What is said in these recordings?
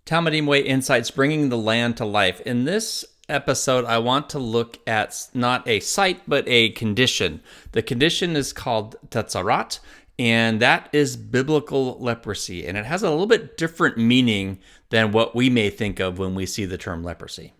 Talmidim Way inSITES, bringing the land to life. In this episode, I want to look at not a site, but a condition. The condition is called Tzara'at, and that is biblical leprosy. And it has a little bit different meaning than what we may think of when we see the term leprosy.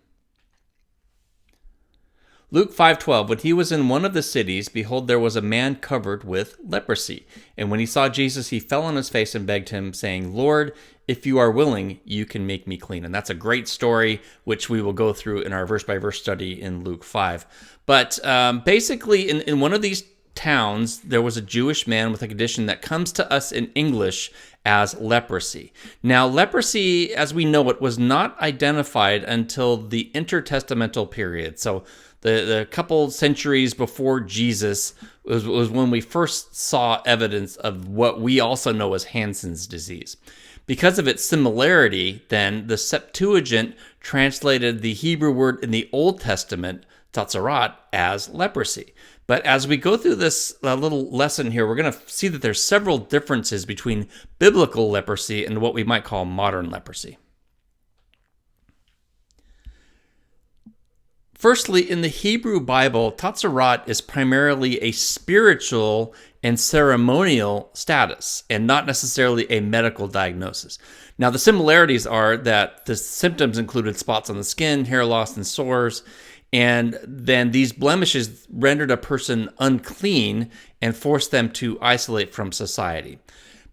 Luke 5:12, when he was in one of the cities, behold, there was a man covered with leprosy. And when he saw Jesus, he fell on his face and begged him, saying, Lord, if you are willing, you can make me clean. And that's a great story, which we will go through in our verse-by-verse study in Luke 5. But basically, in one of these towns, there was a Jewish man with a condition that comes to us in English as leprosy. Now, leprosy, as we know it, was not identified until the intertestamental period. So the couple centuries before Jesus was when we first saw evidence of what we also know as Hansen's disease. Because of its similarity, then, the Septuagint translated the Hebrew word in the Old Testament, Tzara'at, as leprosy. But as we go through this little lesson here, we're going to see that there's several differences between biblical leprosy and what we might call modern leprosy. Firstly, in the Hebrew Bible, Tzara'at is primarily a spiritual and ceremonial status, and not necessarily a medical diagnosis. Now, the similarities are that the symptoms included spots on the skin, hair loss, and sores, and then these blemishes rendered a person unclean and forced them to isolate from society.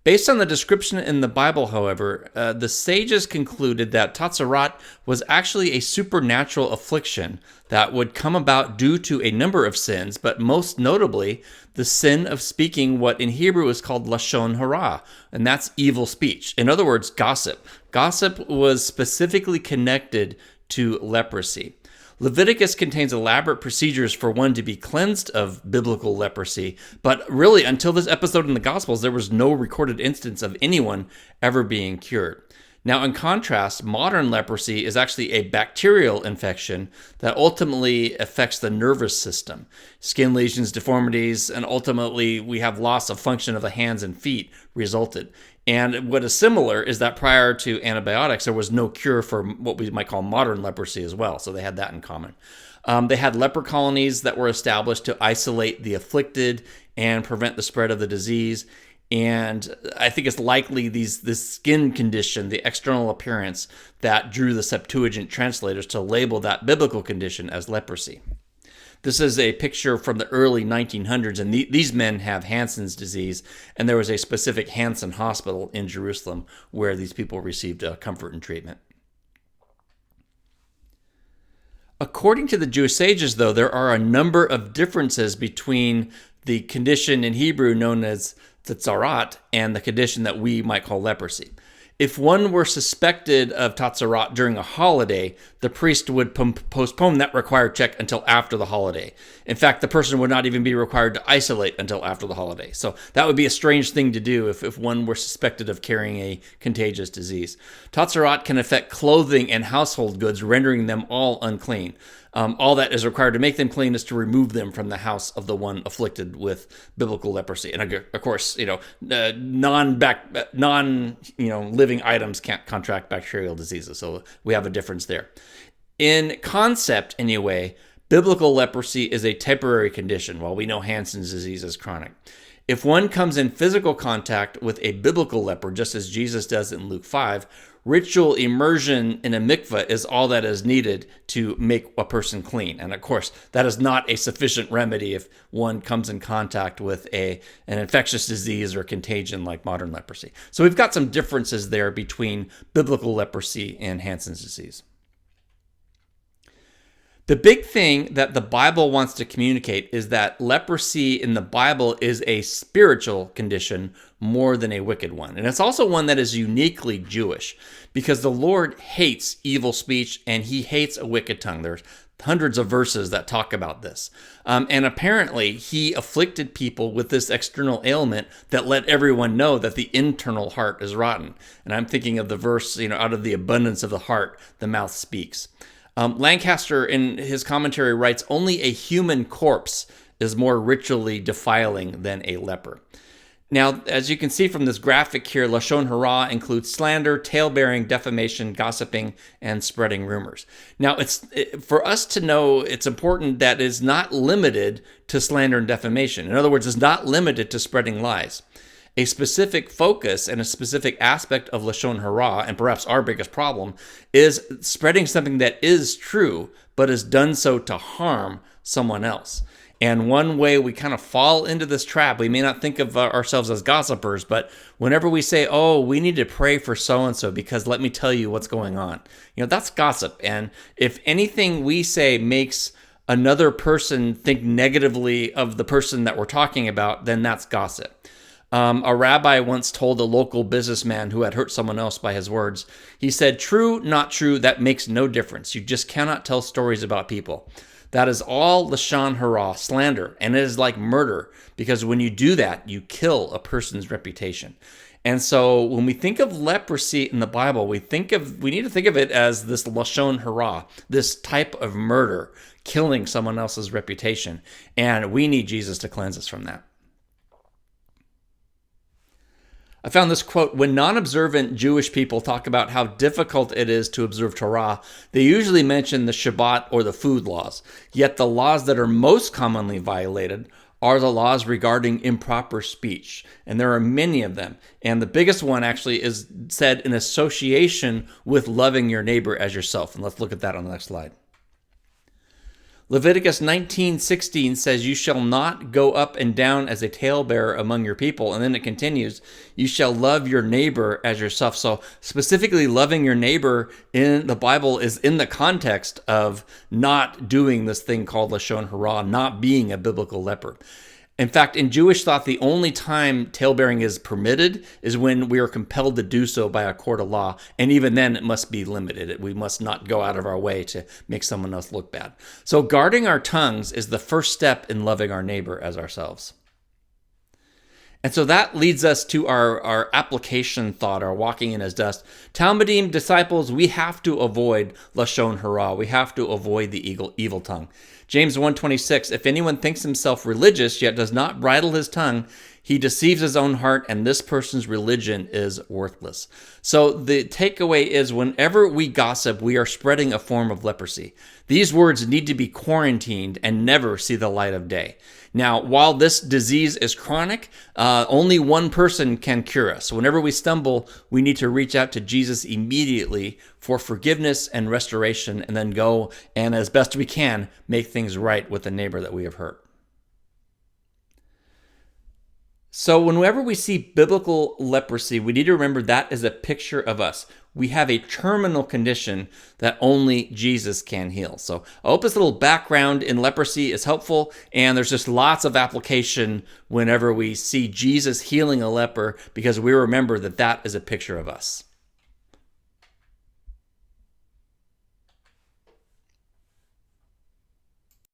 Based on the description in the Bible, however, the sages concluded that Tzara'at was actually a supernatural affliction that would come about due to a number of sins, but most notably, the sin of speaking what in Hebrew is called lashon hara, and that's evil speech. In other words, gossip. Gossip was specifically connected to leprosy. Leviticus contains elaborate procedures for one to be cleansed of biblical leprosy, but really, until this episode in the Gospels, there was no recorded instance of anyone ever being cured. Now, in contrast, modern leprosy is actually a bacterial infection that ultimately affects the nervous system. Skin lesions, deformities, and ultimately we have loss of function of the hands and feet resulted. And what is similar is that prior to antibiotics, there was no cure for what we might call modern leprosy as well. So they had that in common. They had leper colonies that were established to isolate the afflicted and prevent the spread of the disease. And I think it's likely this skin condition, the external appearance, that drew the Septuagint translators to label that biblical condition as leprosy. This is a picture from the early 1900s, and these men have Hansen's disease, and there was a specific Hansen hospital in Jerusalem where these people received comfort and treatment. According to the Jewish sages, though, there are a number of differences between the condition in Hebrew known as Tzara'at and the condition that we might call leprosy. If one were suspected of Tzara'at during a holiday, the priest would postpone that required check until after the holiday. In fact, the person would not even be required to isolate until after the holiday. So that would be a strange thing to do if one were suspected of carrying a contagious disease. Tzara'at can affect clothing and household goods, rendering them all unclean. All that is required to make them clean is to remove them from the house of the one afflicted with biblical leprosy. And of course, living items can't contract bacterial diseases, so we have a difference there. In concept, anyway, biblical leprosy is a temporary condition, while we know Hansen's disease is chronic. If one comes in physical contact with a biblical leper, just as Jesus does in Luke 5, ritual immersion in a mikveh is all that is needed to make a person clean. And of course, that is not a sufficient remedy if one comes in contact with an infectious disease or contagion like modern leprosy. So we've got some differences there between biblical leprosy and Hansen's disease. The big thing that the Bible wants to communicate is that leprosy in the Bible is a spiritual condition more than a wicked one. And it's also one that is uniquely Jewish because the Lord hates evil speech and he hates a wicked tongue. There's hundreds of verses that talk about this. And apparently he afflicted people with this external ailment that let everyone know that the internal heart is rotten. And I'm thinking of the verse, out of the abundance of the heart, the mouth speaks. Lancaster, in his commentary, writes, only a human corpse is more ritually defiling than a leper. Now, as you can see from this graphic here, Lashon Hara includes slander, tale-bearing, defamation, gossiping, and spreading rumors. Now, for us to know, it's important that it's not limited to slander and defamation. In other words, it's not limited to spreading lies. A specific focus and a specific aspect of Lashon Hara, and perhaps our biggest problem, is spreading something that is true, but is done so to harm someone else. And one way we kind of fall into this trap, we may not think of ourselves as gossipers, but whenever we say, oh, we need to pray for so-and-so because let me tell you what's going on, that's gossip. And if anything we say makes another person think negatively of the person that we're talking about, then that's gossip. A rabbi once told a local businessman who had hurt someone else by his words, he said, true, not true, that makes no difference. You just cannot tell stories about people. That is all Lashon Hara, slander, and it is like murder, because when you do that, you kill a person's reputation. And so when we think of leprosy in the Bible, we need to think of it as this Lashon Hara, this type of murder, killing someone else's reputation. And we need Jesus to cleanse us from that. I found this quote: when non-observant Jewish people talk about how difficult it is to observe Torah, they usually mention the Shabbat or the food laws. Yet the laws that are most commonly violated are the laws regarding improper speech. And there are many of them. And the biggest one actually is said in association with loving your neighbor as yourself. And let's look at that on the next slide. Leviticus 19:16 says, you shall not go up and down as a talebearer among your people. And then it continues, you shall love your neighbor as yourself. So specifically loving your neighbor in the Bible is in the context of not doing this thing called Lashon Hara, not being a biblical leper. In fact, in Jewish thought, the only time talebearing is permitted is when we are compelled to do so by a court of law. And even then, it must be limited. We must not go out of our way to make someone else look bad. So guarding our tongues is the first step in loving our neighbor as ourselves. And so that leads us to our application thought, our walking in as dust. Talmidim disciples, we have to avoid Lashon Hara. We have to avoid the evil tongue. James 1:26, if anyone thinks himself religious yet does not bridle his tongue, he deceives his own heart, and this person's religion is worthless. So the takeaway is whenever we gossip, we are spreading a form of leprosy. These words need to be quarantined and never see the light of day. Now, while this disease is chronic, only one person can cure us. So whenever we stumble, we need to reach out to Jesus immediately for forgiveness and restoration, and then go and, as best we can, make things right with the neighbor that we have hurt. So whenever we see biblical leprosy, we need to remember that is a picture of us. We have a terminal condition that only Jesus can heal. So I hope this little background in leprosy is helpful, and there's just lots of application whenever we see Jesus healing a leper, because we remember that that is a picture of us.